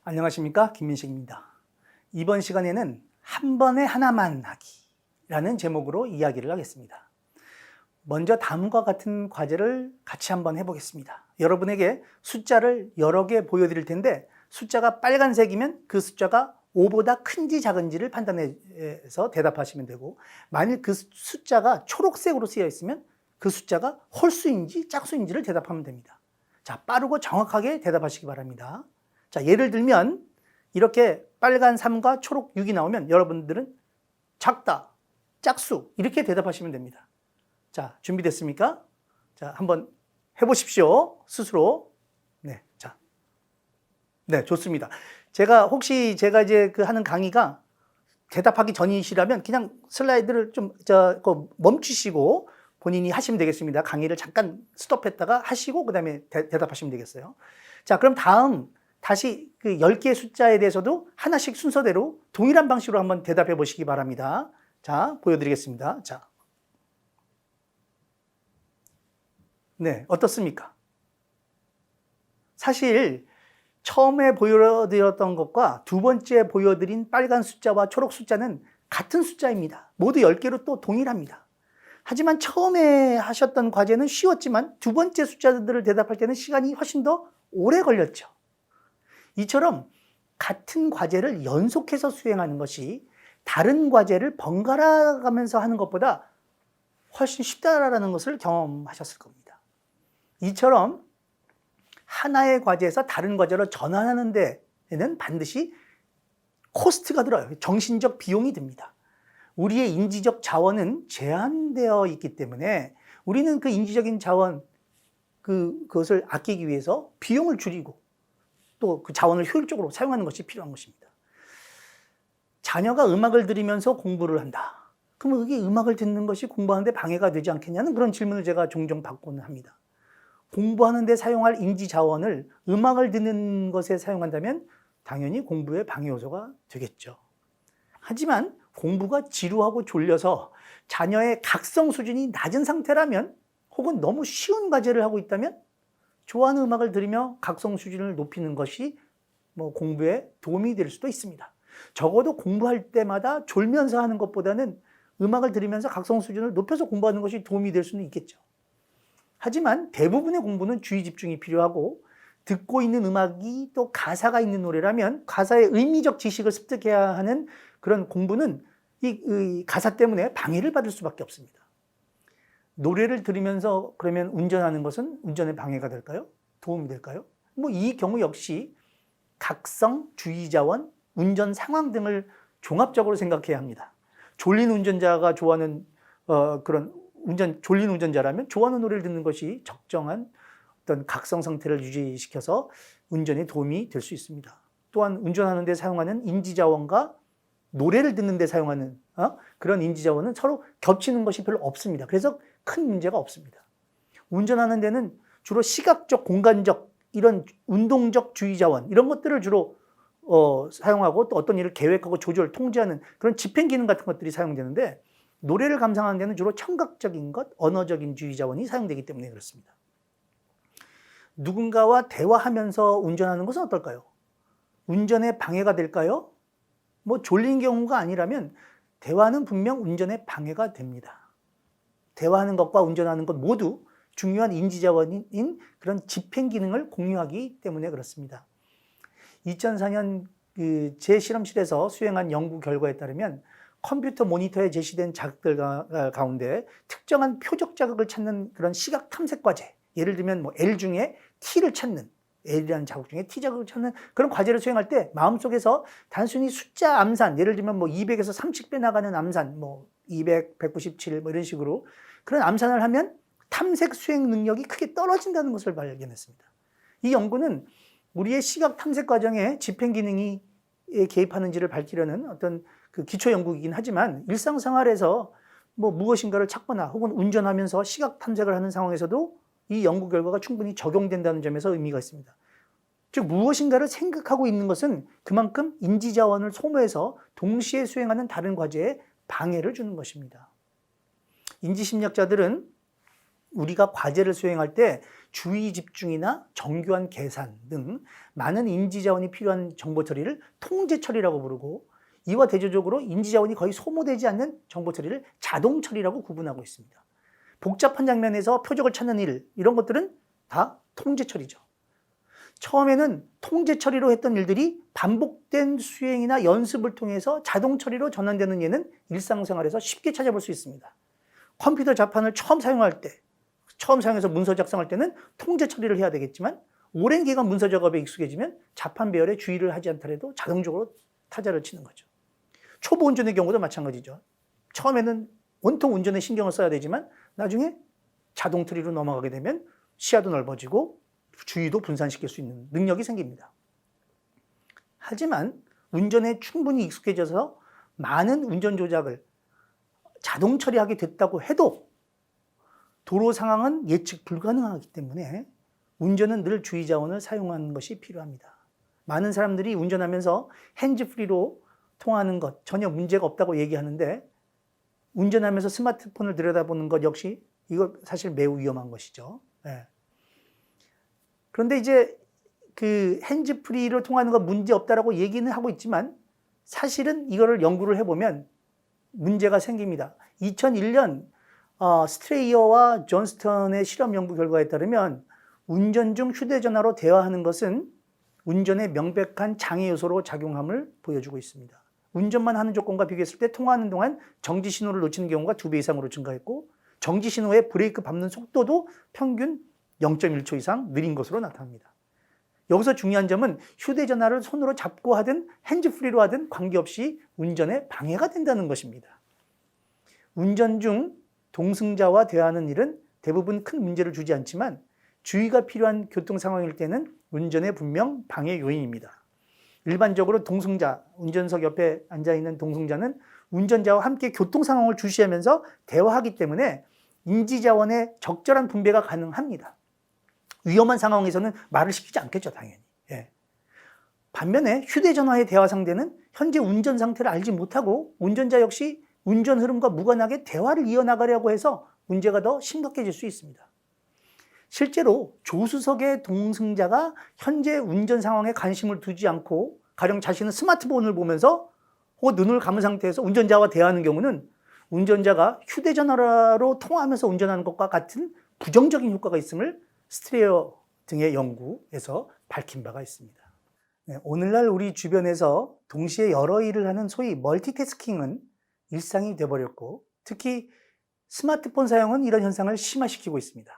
안녕하십니까, 김민식입니다. 이번 시간에는 한 번에 하나만 하기라는 제목으로 이야기를 하겠습니다. 먼저 다음과 같은 과제를 같이 한번 해보겠습니다. 여러분에게 숫자를 여러 개 보여드릴 텐데 숫자가 빨간색이면 그 숫자가 5보다 큰지 작은지를 판단해서 대답하시면 되고, 만일 그 숫자가 초록색으로 쓰여 있으면 그 숫자가 홀수인지 짝수인지를 대답하면 됩니다. 자, 빠르고 정확하게 대답하시기 바랍니다. 자, 예를 들면 이렇게 빨간 3과 초록 6이 나오면 여러분들은 작다, 짝수 이렇게 대답하시면 됩니다. 자, 준비됐습니까? 자, 한번 해보십시오. 스스로. 네, 자, 네, 좋습니다. 제가 이제 하는 강의가 대답하기 전이시라면 그냥 슬라이드를 좀 멈추시고 본인이 하시면 되겠습니다. 강의를 잠깐 스톱했다가 하시고 그 다음에 대답하시면 되겠어요. 자, 그럼 다시 그 10개의 숫자에 대해서도 하나씩 순서대로 동일한 방식으로 한번 대답해 보시기 바랍니다. 자, 보여드리겠습니다. 자, 네, 어떻습니까? 사실 처음에 보여드렸던 것과 두 번째 보여드린 빨간 숫자와 초록 숫자는 같은 숫자입니다. 모두 10개로 또 동일합니다. 하지만 처음에 하셨던 과제는 쉬웠지만 두 번째 숫자들을 대답할 때는 시간이 훨씬 더 오래 걸렸죠. 이처럼 같은 과제를 연속해서 수행하는 것이 다른 과제를 번갈아 가면서 하는 것보다 훨씬 쉽다라는 것을 경험하셨을 겁니다. 이처럼 하나의 과제에서 다른 과제로 전환하는 데에는 반드시 코스트가 들어요. 정신적 비용이 듭니다. 우리의 인지적 자원은 제한되어 있기 때문에 우리는 그 인지적인 자원, 그것을 아끼기 위해서 비용을 줄이고 또 그 자원을 효율적으로 사용하는 것이 필요한 것입니다. 자녀가 음악을 들으면서 공부를 한다. 그럼 그게 음악을 듣는 것이 공부하는데 방해가 되지 않겠냐는 그런 질문을 제가 종종 받고는 합니다. 공부하는데 사용할 인지 자원을 음악을 듣는 것에 사용한다면 당연히 공부의 방해 요소가 되겠죠. 하지만 공부가 지루하고 졸려서 자녀의 각성 수준이 낮은 상태라면 혹은 너무 쉬운 과제를 하고 있다면 좋아하는 음악을 들으며 각성 수준을 높이는 것이 공부에 도움이 될 수도 있습니다. 적어도 공부할 때마다 졸면서 하는 것보다는 음악을 들으면서 각성 수준을 높여서 공부하는 것이 도움이 될 수는 있겠죠. 하지만 대부분의 공부는 주의 집중이 필요하고 듣고 있는 음악이 또 가사가 있는 노래라면 가사의 의미적 지식을 습득해야 하는 그런 공부는 이 가사 때문에 방해를 받을 수밖에 없습니다. 노래를 들으면서 그러면 운전하는 것은 운전에 방해가 될까요? 도움이 될까요? 이 경우 역시 각성, 주의자원, 운전 상황 등을 종합적으로 생각해야 합니다. 졸린 운전자가 좋아하는 졸린 운전자라면 좋아하는 노래를 듣는 것이 적정한 어떤 각성 상태를 유지시켜서 운전에 도움이 될 수 있습니다. 또한 운전하는 데 사용하는 인지자원과 노래를 듣는 데 사용하는 그런 인지자원은 서로 겹치는 것이 별로 없습니다. 그래서 큰 문제가 없습니다. 운전하는 데는 주로 시각적, 공간적, 이런 운동적 주의자원 이런 것들을 주로 사용하고 또 어떤 일을 계획하고 조절, 통제하는 그런 집행 기능 같은 것들이 사용되는데 노래를 감상하는 데는 주로 청각적인 것, 언어적인 주의자원이 사용되기 때문에 그렇습니다. 누군가와 대화하면서 운전하는 것은 어떨까요? 운전에 방해가 될까요? 졸린 경우가 아니라면 대화는 분명 운전에 방해가 됩니다. 대화하는 것과 운전하는 것 모두 중요한 인지자원인 그런 집행 기능을 공유하기 때문에 그렇습니다. 2004년 제 실험실에서 수행한 연구 결과에 따르면 컴퓨터 모니터에 제시된 자극들 가운데 특정한 표적 자극을 찾는 그런 시각 탐색 과제, 예를 들면 L 중에 T를 찾는, L이라는 자극 중에 T 자극을 찾는 그런 과제를 수행할 때 마음속에서 단순히 숫자 암산, 예를 들면 200에서 30배 나가는 암산, 200, 197 이런 식으로 그런 암산을 하면 탐색 수행 능력이 크게 떨어진다는 것을 발견했습니다. 이 연구는 우리의 시각 탐색 과정에 집행 기능이 개입하는지를 밝히려는 어떤 기초 연구이긴 하지만 일상생활에서 무엇인가를 찾거나 혹은 운전하면서 시각 탐색을 하는 상황에서도 이 연구 결과가 충분히 적용된다는 점에서 의미가 있습니다. 즉 무엇인가를 생각하고 있는 것은 그만큼 인지자원을 소모해서 동시에 수행하는 다른 과제에 방해를 주는 것입니다. 인지심리학자들은 우리가 과제를 수행할 때 주의 집중이나 정교한 계산 등 많은 인지자원이 필요한 정보 처리를 통제 처리라고 부르고, 이와 대조적으로 인지자원이 거의 소모되지 않는 정보 처리를 자동 처리라고 구분하고 있습니다. 복잡한 장면에서 표적을 찾는 일, 이런 것들은 다 통제 처리죠. 처음에는 통제 처리로 했던 일들이 반복된 수행이나 연습을 통해서 자동 처리로 전환되는 예는 일상생활에서 쉽게 찾아볼 수 있습니다. 컴퓨터 자판을 처음 사용해서 문서 작성할 때는 통제 처리를 해야 되겠지만, 오랜 기간 문서 작업에 익숙해지면 자판 배열에 주의를 하지 않더라도 자동적으로 타자를 치는 거죠. 초보 운전의 경우도 마찬가지죠. 처음에는 온통 운전에 신경을 써야 되지만 나중에 자동 처리로 넘어가게 되면 시야도 넓어지고 주의도 분산시킬 수 있는 능력이 생깁니다. 하지만 운전에 충분히 익숙해져서 많은 운전 조작을 자동 처리하게 됐다고 해도 도로 상황은 예측 불가능하기 때문에 운전은 늘 주의 자원을 사용하는 것이 필요합니다. 많은 사람들이 운전하면서 핸즈프리로 통화하는 것 전혀 문제가 없다고 얘기하는데, 운전하면서 스마트폰을 들여다보는 것 역시 이거 사실 매우 위험한 것이죠. 네. 그런데 이제 그 핸즈프리로 통하는 거 문제 없다라고 얘기는 하고 있지만, 사실은 이거를 연구를 해보면 문제가 생깁니다. 2001년 스트레이어와 존스턴의 실험 연구 결과에 따르면 운전 중 휴대전화로 대화하는 것은 운전에 명백한 장애 요소로 작용함을 보여주고 있습니다. 운전만 하는 조건과 비교했을 때 통화하는 동안 정지 신호를 놓치는 경우가 2배 이상으로 증가했고, 정지 신호에 브레이크 밟는 속도도 평균 0.1초 이상 느린 것으로 나타납니다. 여기서 중요한 점은 휴대전화를 손으로 잡고 하든 핸즈프리로 하든 관계없이 운전에 방해가 된다는 것입니다. 운전 중 동승자와 대화하는 일은 대부분 큰 문제를 주지 않지만, 주의가 필요한 교통 상황일 때는 운전에 분명 방해 요인입니다. 일반적으로 동승자, 운전석 옆에 앉아있는 동승자는 운전자와 함께 교통 상황을 주시하면서 대화하기 때문에 인지자원의 적절한 분배가 가능합니다. 위험한 상황에서는 말을 시키지 않겠죠, 당연히. 예. 반면에 휴대전화의 대화 상대는 현재 운전 상태를 알지 못하고 운전자 역시 운전 흐름과 무관하게 대화를 이어나가려고 해서 문제가 더 심각해질 수 있습니다. 실제로 조수석의 동승자가 현재 운전 상황에 관심을 두지 않고 가령 자신은 스마트폰을 보면서 눈을 감은 상태에서 운전자와 대화하는 경우는 운전자가 휴대전화로 통화하면서 운전하는 것과 같은 부정적인 효과가 있음을 스트레이어 등의 연구에서 밝힌 바가 있습니다. 네, 오늘날 우리 주변에서 동시에 여러 일을 하는 소위 멀티태스킹은 일상이 되어버렸고, 특히 스마트폰 사용은 이런 현상을 심화시키고 있습니다.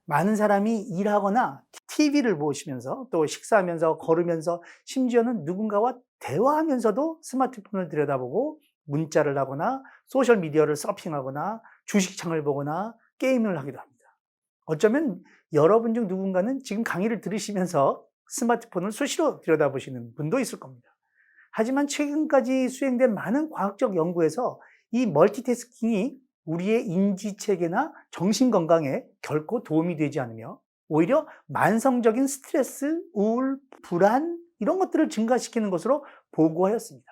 많은 사람이 일하거나 TV를 보시면서 또 식사하면서 걸으면서 심지어는 누군가와 대화하면서도 스마트폰을 들여다보고 문자를 하거나 소셜미디어를 서핑하거나 주식창을 보거나 게임을 하기도 합니다. 어쩌면 여러분 중 누군가는 지금 강의를 들으시면서 스마트폰을 수시로 들여다보시는 분도 있을 겁니다. 하지만 최근까지 수행된 많은 과학적 연구에서 이 멀티태스킹이 우리의 인지체계나 정신건강에 결코 도움이 되지 않으며 오히려 만성적인 스트레스, 우울, 불안 이런 것들을 증가시키는 것으로 보고하였습니다.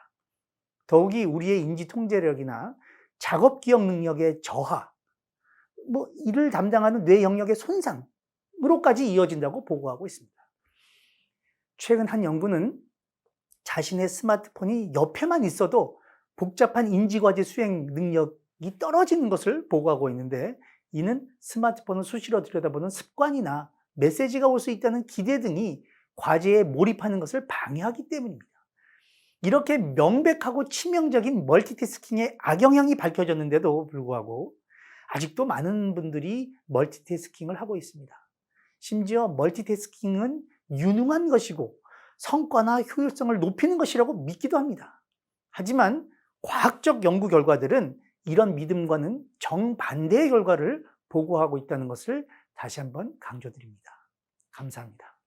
더욱이 우리의 인지 통제력이나 작업 기억 능력의 저하, 이를 담당하는 뇌 영역의 손상으로까지 이어진다고 보고하고 있습니다. 최근 한 연구는 자신의 스마트폰이 옆에만 있어도 복잡한 인지과제 수행 능력이 떨어지는 것을 보고하고 있는데, 이는 스마트폰을 수시로 들여다보는 습관이나 메시지가 올 수 있다는 기대 등이 과제에 몰입하는 것을 방해하기 때문입니다. 이렇게 명백하고 치명적인 멀티태스킹의 악영향이 밝혀졌는데도 불구하고 아직도 많은 분들이 멀티태스킹을 하고 있습니다. 심지어 멀티태스킹은 유능한 것이고 성과나 효율성을 높이는 것이라고 믿기도 합니다. 하지만 과학적 연구 결과들은 이런 믿음과는 정반대의 결과를 보고하고 있다는 것을 다시 한번 강조드립니다. 감사합니다.